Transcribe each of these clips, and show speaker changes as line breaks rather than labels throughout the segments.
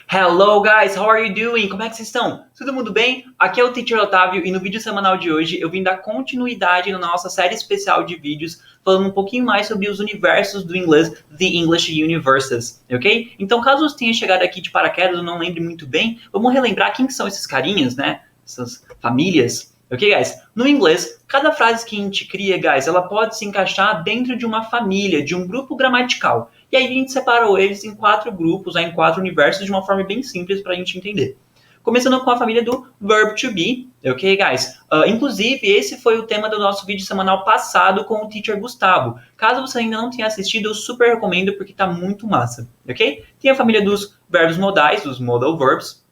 Hello guys, how are you doing? Como é que vocês estão? Todo mundo bem? Aqui é o Teacher Otávio e no vídeo semanal de hoje eu vim dar continuidade na nossa série especial de vídeos falando um pouquinho mais sobre os universos do inglês, The English Universes, ok? Então caso você tenha chegado aqui de paraquedas ou não lembre muito bem, vamos relembrar quem que são esses carinhas, né? Essas famílias. Ok, guys? No inglês, cada frase que a gente cria, guys, ela pode se encaixar dentro de uma família, de um grupo gramatical. E aí a gente separou eles em 4 grupos, em 4 universos, de uma forma bem simples para a gente entender. Começando com a família do verb to be, ok, guys? Inclusive, esse foi o tema do nosso vídeo semanal passado com o Teacher Gustavo. Caso você ainda não tenha assistido, eu super recomendo porque tá muito massa, ok? Tem a família dos verbos modais, dos modal verbs,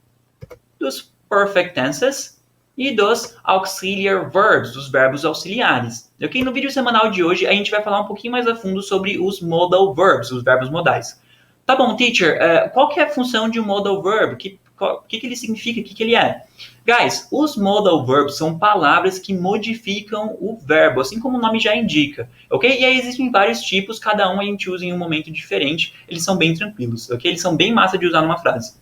dos perfect tenses, e dos auxiliary verbs, dos verbos auxiliares. Ok? No vídeo semanal de hoje, a gente vai falar um pouquinho mais a fundo sobre os modal verbs, os verbos modais. Tá bom, teacher, qual que é a função de um modal verb? O que ele significa? O que ele é? Guys, os modal verbs são palavras que modificam o verbo, assim como o nome já indica, ok? E aí existem vários tipos, cada um a gente usa em um momento diferente, eles são bem tranquilos, ok? Eles são bem massa de usar numa frase.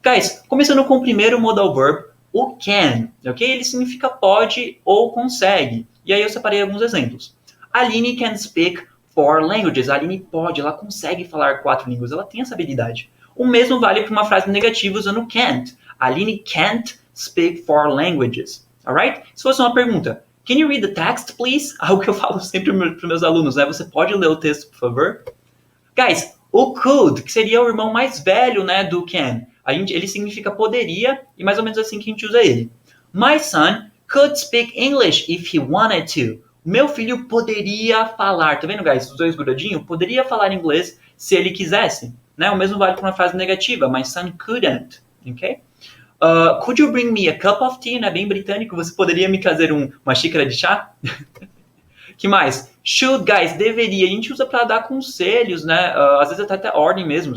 Guys, começando com o primeiro modal verb, o can, ok? Ele significa pode ou consegue. E aí eu separei alguns exemplos. Aline can speak 4 languages. A Aline pode, ela consegue falar 4 línguas, ela tem essa habilidade. O mesmo vale para uma frase negativa usando can't. Aline can't speak 4 languages. Alright? Se fosse uma pergunta, can you read the text, please? Algo que eu falo sempre para os meus alunos, né? Você pode ler o texto, por favor? Guys, o could, que seria o irmão mais velho, né, do can. Ele significa poderia, e mais ou menos assim que a gente usa ele. My son could speak English if he wanted to. Meu filho poderia falar, tá vendo, guys? Os dois grudadinhos? Poderia falar inglês se ele quisesse. Né? O mesmo vale para uma frase negativa. My son couldn't. Ok? Could you bring me a cup of tea? Né? Bem britânico. Você poderia me trazer uma xícara de chá? Que mais? Should, guys, deveria. A gente usa para dar conselhos, né? Às vezes até ordem mesmo.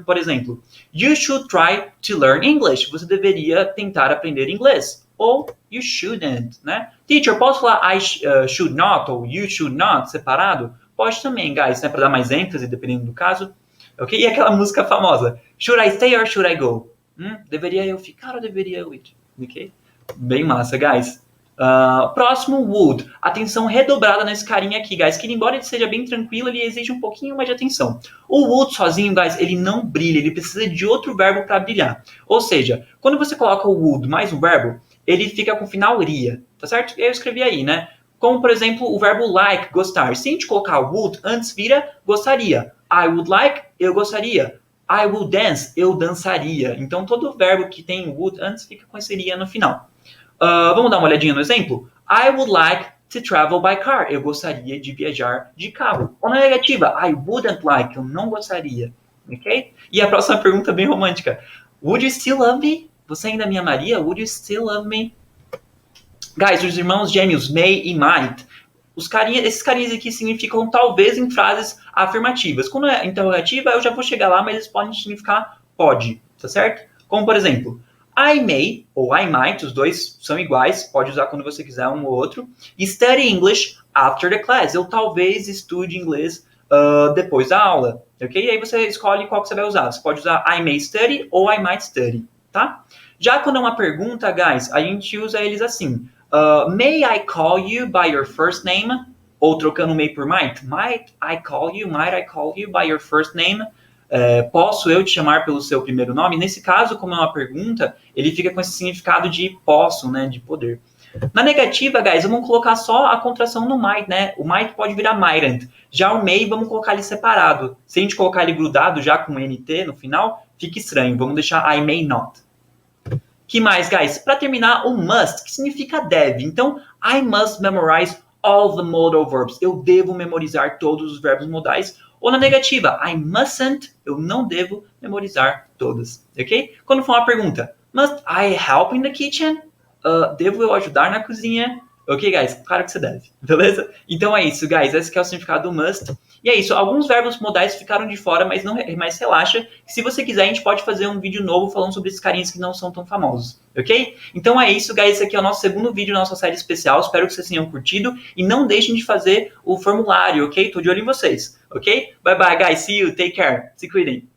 Por exemplo, you should try to learn English. Você deveria tentar aprender inglês. Ou you shouldn't, né? Teacher, posso falar I should not ou you should not separado? Pode também, guys, né? Para dar mais ênfase, dependendo do caso. Ok? E aquela música famosa. Should I stay or should I go? Deveria eu ficar ou deveria eu ir? Ok? Bem massa, guys. Próximo, would. Atenção redobrada nesse carinha aqui, guys, que embora ele seja bem tranquilo, ele exige um pouquinho mais de atenção. O would sozinho, guys, ele não brilha, ele precisa de outro verbo para brilhar. Ou seja, quando você coloca o would mais um verbo, ele fica com o final ria, tá certo? Eu escrevi aí, né? Como, por exemplo, o verbo like, gostar. Se a gente colocar would, antes vira gostaria. I would like, eu gostaria. I will dance, eu dançaria. Então, todo verbo que tem would antes fica com esse ria no final. Vamos dar uma olhadinha no exemplo? I would like to travel by car. Eu gostaria de viajar de carro. Ou na negativa, I wouldn't like. Eu não gostaria. Ok? E a próxima pergunta bem romântica. Would you still love me? Você ainda me amaria? Would you still love me? Guys, os irmãos gêmeos may e might. Esses carinhas aqui significam talvez em frases afirmativas. Quando é interrogativa, eu já vou chegar lá, mas eles podem significar pode. Tá certo? Como, por exemplo... I may, ou I might, os dois são iguais, pode usar quando você quiser um ou outro. Study English after the class. Eu talvez estude inglês depois da aula, ok? E aí você escolhe qual que você vai usar. Você pode usar I may study ou I might study, tá? Já quando é uma pergunta, guys, a gente usa eles assim. May I call you by your first name? Ou trocando may por might. Might I call you by your first name? Posso eu te chamar pelo seu primeiro nome? Nesse caso, como é uma pergunta, ele fica com esse significado de posso, né, de poder. Na negativa, guys, vamos colocar só a contração no might, né? O might pode virar mightn't. Já o may, vamos colocar ele separado. Se a gente colocar ele grudado já com NT no final, fica estranho. Vamos deixar I may not. Que mais, guys? Para terminar, o must, que significa deve. Então, I must memorize all the modal verbs. Eu devo memorizar todos os verbos modais. Ou na negativa, I mustn't, eu não devo memorizar todas, ok? Quando for uma pergunta, must I help in the kitchen? Devo eu ajudar na cozinha? Ok, guys? Claro que você deve, beleza? Então é isso, guys. Esse que é o significado do must. E é isso. Alguns verbos modais ficaram de fora, mas relaxa. Se você quiser, a gente pode fazer um vídeo novo falando sobre esses carinhas que não são tão famosos, ok? Então é isso, guys. Esse aqui é o nosso segundo vídeo da nossa série especial. Espero que vocês tenham curtido. E não deixem de fazer o formulário, ok? Tô de olho em vocês, ok? Bye bye, guys. See you. Take care. Se cuidem.